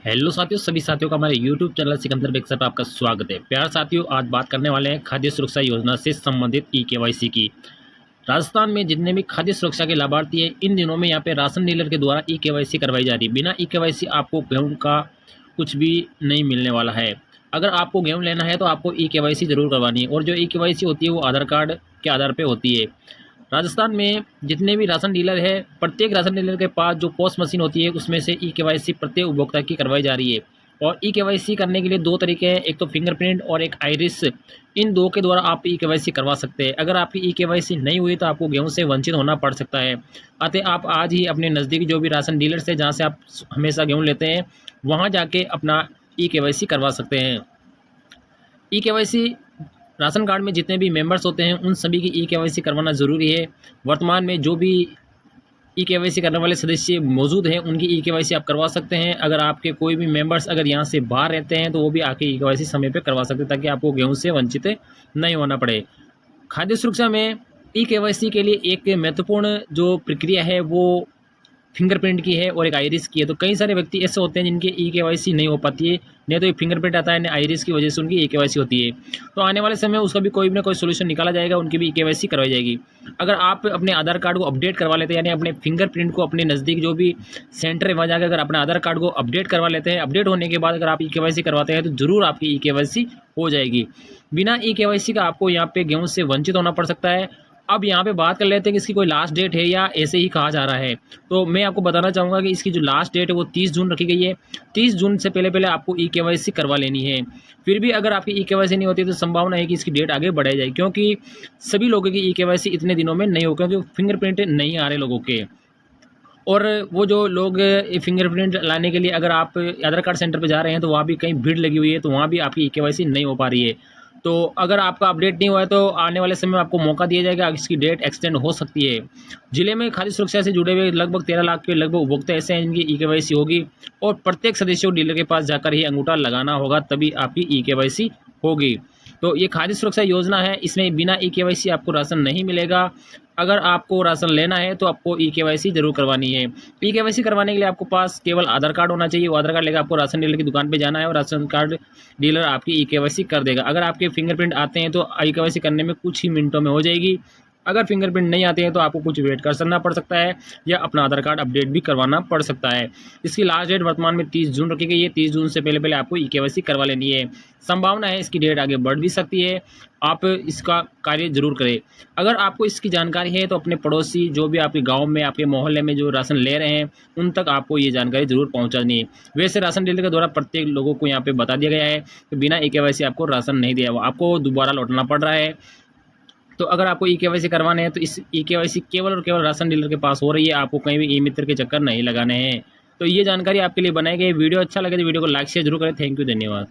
Hello साथियों, सभी साथियों का हमारे यूट्यूब चैनल सिकंदर बेक्सर पर आपका स्वागत है। प्यार साथियों, आज बात करने वाले हैं खाद्य सुरक्षा योजना से संबंधित ई-केवाईसी की। राजस्थान में जितने भी खाद्य सुरक्षा के लाभार्थी हैं, इन दिनों में यहाँ पे राशन डीलर के द्वारा ई-केवाईसी करवाई जा रही है। बिना ई-केवाईसी आपको गेहूँ का कुछ भी नहीं मिलने वाला है। अगर आपको गेहूँ लेना है तो आपको ई-केवाईसी ज़रूर करवानी है, और जो ई-केवाईसी होती है वो आधार कार्ड के आधार पर होती है। राजस्थान में जितने भी राशन डीलर है, प्रत्येक राशन डीलर के पास जो पोस्ट मशीन होती है उसमें से ई-केवाईसी प्रत्येक उपभोक्ता की करवाई जा रही है। और ई-केवाईसी करने के लिए दो तरीके हैं, एक तो फिंगरप्रिंट और एक आइरिस। इन दो के द्वारा आप ई-केवाईसी करवा सकते हैं। अगर आपकी ई-केवाईसी नहीं हुई तो आपको गेहूं से वंचित होना पड़ सकता है। अतः आप आज ही अपने नज़दीकी जो भी राशन डीलर्स है, जहाँ से आप हमेशा गेहूँ लेते हैं, वहाँ जाके अपना ई-केवाईसी करवा सकते हैं। ई-केवाईसी राशन कार्ड में जितने भी मेंबर्स होते हैं उन सभी की ई-केवाईसी करवाना ज़रूरी है। वर्तमान में जो भी ई-केवाईसी करने वाले सदस्य मौजूद हैं उनकी ई-केवाईसी आप करवा सकते हैं। अगर आपके कोई भी मेंबर्स अगर यहाँ से बाहर रहते हैं तो वो भी आके ई-केवाईसी समय पे करवा सकते हैं, ताकि आपको गेहूँ से वंचित नहीं होना पड़े। खाद्य सुरक्षा में ई-केवाईसी के लिए एक महत्वपूर्ण जो प्रक्रिया है वो फिंगरप्रिंट की है और एक आइरिस की है। तो कई सारे व्यक्ति ऐसे होते हैं जिनके ई-केवाईसी नहीं हो पाती है, नहीं तो एक फिंगरप्रिंट आता है, ना आइरिस की वजह से उनकी ई-केवाईसी होती है। तो आने वाले समय में उसका भी कोई ना कोई सोल्यूशन निकाला जाएगा, उनकी भी ई-केवाईसी करवाई जाएगी। अगर आप अपने आधार कार्ड को अपडेट करवा लेते हैं, यानी अपने फिंगरप्रिंट को अपने नज़दीक जो भी सेंटर है वहाँ जाकर अगर अपने आधार कार्ड को अपडेट करवा लेते हैं, अपडेट होने के बाद अगर आप ई-केवाईसी करवाते हैं तो ज़रूर आपकी ई-केवाईसी हो जाएगी। बिना ई-केवाईसी का आपको यहाँ पे गेहूँ से वंचित होना पड़ सकता है। अब यहाँ पे बात कर लेते हैं कि इसकी कोई लास्ट डेट है या ऐसे ही कहा जा रहा है। तो मैं आपको बताना चाहूँगा कि इसकी जो लास्ट डेट है वो 30 जून रखी गई है। 30 जून से पहले आपको ई-केवाईसी करवा लेनी है। फिर भी अगर आपकी ई-केवाईसी नहीं होती तो संभावना है कि इसकी डेट आगे बढ़ाई जाए, क्योंकि सभी लोगों की ई-केवाईसी इतने दिनों में नहीं हो, क्योंकि फिंगरप्रिंट नहीं आ रहे लोगों के। और वो जो लोग फिंगरप्रिंट लाने के लिए अगर आप आधार कार्ड सेंटर पे जा रहे हैं तो वहाँ भी कहीं भीड़ लगी हुई है, तो वहाँ भी आपकी ई-केवाईसी नहीं हो पा रही है। तो अगर आपका अपडेट नहीं हुआ है तो आने वाले समय में आपको मौका दिया जाएगा, इसकी डेट एक्सटेंड हो सकती है। जिले में खाद्य सुरक्षा से जुड़े हुए लगभग 13 लाख के लगभग उपभोक्ता ऐसे हैं जिनकी ई-केवाईसी होगी, और प्रत्येक सदस्य को डीलर के पास जाकर ही अंगूठा लगाना होगा, तभी आपकी ई-केवाईसी होगी। तो ये खाद्य सुरक्षा योजना है, इसमें बिना ई-केवाईसी आपको राशन नहीं मिलेगा। अगर आपको राशन लेना है तो आपको ई-केवाईसी ज़रूर करवानी है। ई-केवाईसी करवाने के लिए आपको पास केवल आधार कार्ड होना चाहिए। वो आधार कार्ड लेकर आपको राशन डीलर की दुकान पे जाना है और राशन कार्ड डीलर आपकी ई-केवाईसी कर देगा। अगर आपके फिंगरप्रिंट आते हैं तो ई-केवाईसी करने में कुछ ही मिनटों में हो जाएगी। अगर फिंगरप्रिंट नहीं आते हैं तो आपको कुछ वेट करना पड़ सकता है, या अपना आधार कार्ड अपडेट भी करवाना पड़ सकता है। इसकी लास्ट डेट वर्तमान में 30 जून रखी गई है। 30 जून से पहले आपको ई-केवाईसी करवा लेनी है। संभावना है इसकी डेट आगे बढ़ भी सकती है। आप इसका कार्य जरूर करें। अगर आपको इसकी जानकारी है तो अपने पड़ोसी जो भी आपके गांव में, आपके मोहल्ले में जो राशन ले रहे हैं, उन तक आपको ये जानकारी जरूर पहुंचानी है। वैसे राशन डीलर के द्वारा प्रत्येक लोगों को यहाँ पे बता दिया गया है कि बिना ई-केवाईसी आपको राशन नहीं दिया हुआ, आपको दोबारा लौटना पड़ रहा है। तो अगर आपको ई-केवाईसी करवाने हैं तो इस ई-केवाईसी केवल और केवल राशन डीलर के पास हो रही है, आपको कहीं भी ई-मित्र के चक्कर नहीं लगाने हैं। तो ये जानकारी आपके लिए बनाई गई। वीडियो अच्छा लगे तो वीडियो को लाइक शेयर जरूर करें। थैंक यू, धन्यवाद।